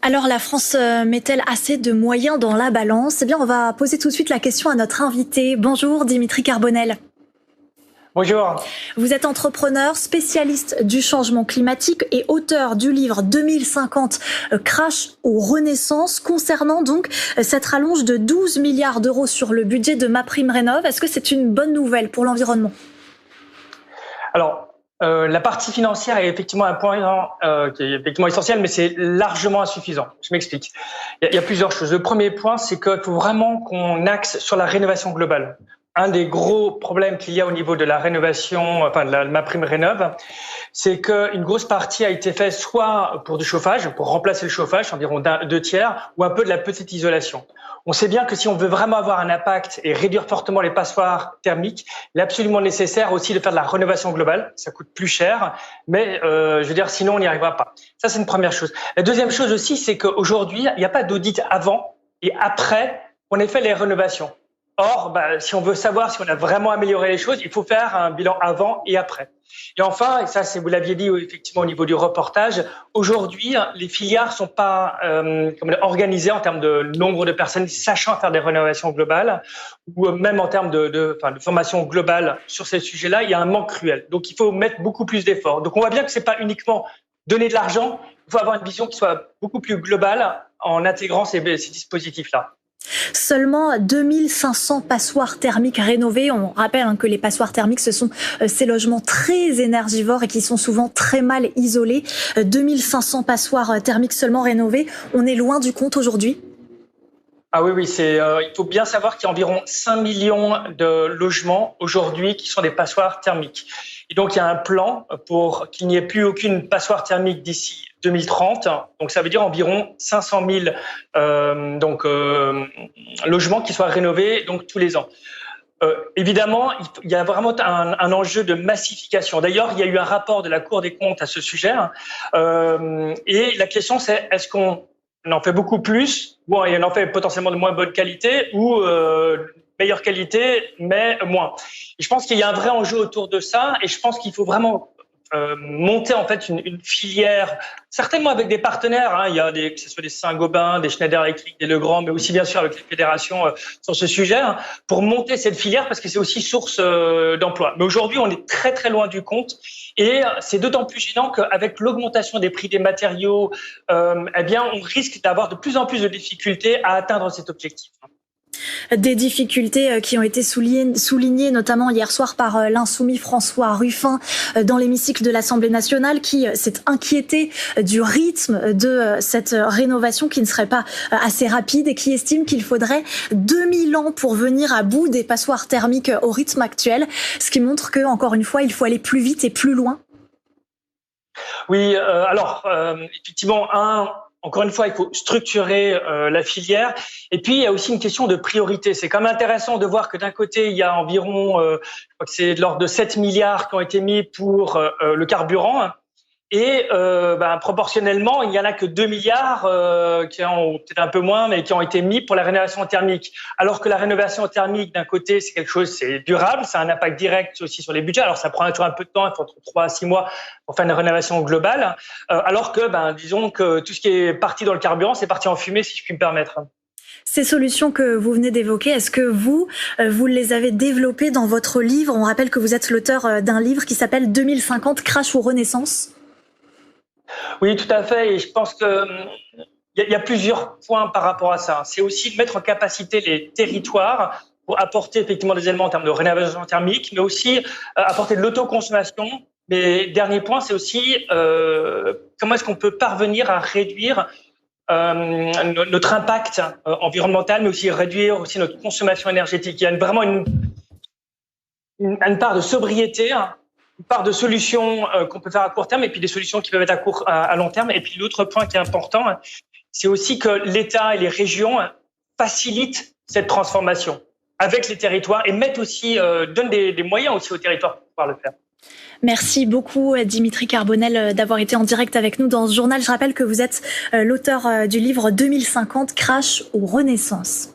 Alors la France met-elle assez de moyens dans la balance? Eh bien, on va poser tout de suite la question à notre invité. Bonjour Dimitri Carbonel. Bonjour. Vous êtes entrepreneur, spécialiste du changement climatique et auteur du livre 2050 Crash ou Renaissance concernant donc cette rallonge de 12 milliards d'euros sur le budget de MaPrimeRénov'. Est-ce que c'est une bonne nouvelle pour l'environnement? Alors, la partie financière est effectivement un point qui est effectivement essentiel, mais c'est largement insuffisant. Je m'explique. Il y a plusieurs choses. Le premier point, c'est qu'il faut vraiment qu'on axe sur la rénovation globale. Un des gros problèmes qu'il y a au niveau de la rénovation, enfin de la MaPrimeRénov', c'est qu'une grosse partie a été faite soit pour du chauffage, pour remplacer le chauffage, environ 2/3, ou un peu de la petite isolation. On sait bien que si on veut vraiment avoir un impact et réduire fortement les passoires thermiques, il est absolument nécessaire aussi de faire de la rénovation globale. Ça coûte plus cher, mais je veux dire, sinon on n'y arrivera pas. Ça, c'est une première chose. La deuxième chose aussi, c'est qu'aujourd'hui, il n'y a pas d'audit avant et après qu'on ait fait les rénovations. Or, si on veut savoir si on a vraiment amélioré les choses, il faut faire un bilan avant et après. Et enfin, et ça, vous l'aviez dit effectivement au niveau du reportage, aujourd'hui, les filières sont pas organisées en termes de nombre de personnes sachant faire des rénovations globales, ou même en termes de formation globale sur ces sujets-là, il y a un manque cruel. Donc, il faut mettre beaucoup plus d'efforts. Donc, on voit bien que c'est pas uniquement donner de l'argent, il faut avoir une vision qui soit beaucoup plus globale en intégrant ces dispositifs-là. Seulement 2500 passoires thermiques rénovées. On rappelle que les passoires thermiques, ce sont ces logements très énergivores et qui sont souvent très mal isolés. 2500 passoires thermiques seulement rénovées. On est loin du compte aujourd'hui. Ah oui, il faut bien savoir qu'il y a environ 5 millions de logements aujourd'hui qui sont des passoires thermiques. Et donc, il y a un plan pour qu'il n'y ait plus aucune passoire thermique d'ici 2030. Donc, ça veut dire environ 500 000 logements qui soient rénovés donc tous les ans. Évidemment, il y a vraiment un enjeu de massification. D'ailleurs, il y a eu un rapport de la Cour des comptes à ce sujet. Et la question, c'est est-ce qu'on en fait beaucoup plus, ou on en fait potentiellement de moins bonne qualité, ou meilleure qualité, mais moins. Et je pense qu'il y a un vrai enjeu autour de ça, et je pense qu'il faut vraiment monter en fait une filière, certainement avec des partenaires. Il y a que ce soit des Saint-Gobain, des Schneider Electric, des Legrand, mais aussi bien sûr avec les fédérations sur ce sujet, pour monter cette filière parce que c'est aussi source d'emploi. Mais aujourd'hui, on est très très loin du compte, et c'est d'autant plus gênant qu'avec l'augmentation des prix des matériaux, on risque d'avoir de plus en plus de difficultés à atteindre cet objectif. Des difficultés qui ont été soulignées notamment hier soir par l'insoumis François Ruffin dans l'hémicycle de l'Assemblée nationale, qui s'est inquiété du rythme de cette rénovation qui ne serait pas assez rapide et qui estime qu'il faudrait 2000 ans pour venir à bout des passoires thermiques au rythme actuel, ce qui montre que, encore une fois, il faut aller plus vite et plus loin. Oui, effectivement, encore une fois, il faut structurer la filière. Et puis, il y a aussi une question de priorité. C'est quand même intéressant de voir que d'un côté, il y a environ, je crois que c'est de l'ordre de 7 milliards qui ont été mis pour le carburant. Et proportionnellement, il n'y en a que 2 milliards qui ont peut-être un peu moins, mais qui ont été mis pour la rénovation thermique. Alors que la rénovation thermique, d'un côté, c'est quelque chose, c'est durable, ça a un impact direct aussi sur les budgets. Alors ça prend toujours un peu de temps, il faut entre 3 à 6 mois pour faire une rénovation globale. Alors que, disons que tout ce qui est parti dans le carburant, c'est parti en fumée, si je puis me permettre. Ces solutions que vous venez d'évoquer, est-ce que vous les avez développées dans votre livre? On rappelle que vous êtes l'auteur d'un livre qui s'appelle 2050 Crash ou Renaissance. Oui, tout à fait. Et je pense que il y a plusieurs points par rapport à ça. C'est aussi de mettre en capacité les territoires pour apporter effectivement des éléments en termes de rénovation thermique, mais aussi apporter de l'autoconsommation. Mais dernier point, c'est aussi comment est-ce qu'on peut parvenir à réduire notre impact environnemental, mais aussi réduire aussi notre consommation énergétique. Il y a vraiment une part de sobriété, une part de solutions qu'on peut faire à court terme, et puis des solutions qui peuvent être à long terme. Et puis l'autre point qui est important, c'est aussi que l'État et les régions facilitent cette transformation avec les territoires et donnent des moyens aussi aux territoires pour pouvoir le faire. Merci beaucoup Dimitri Carbonel d'avoir été en direct avec nous dans ce journal. Je rappelle que vous êtes l'auteur du livre 2050 Crash ou Renaissance.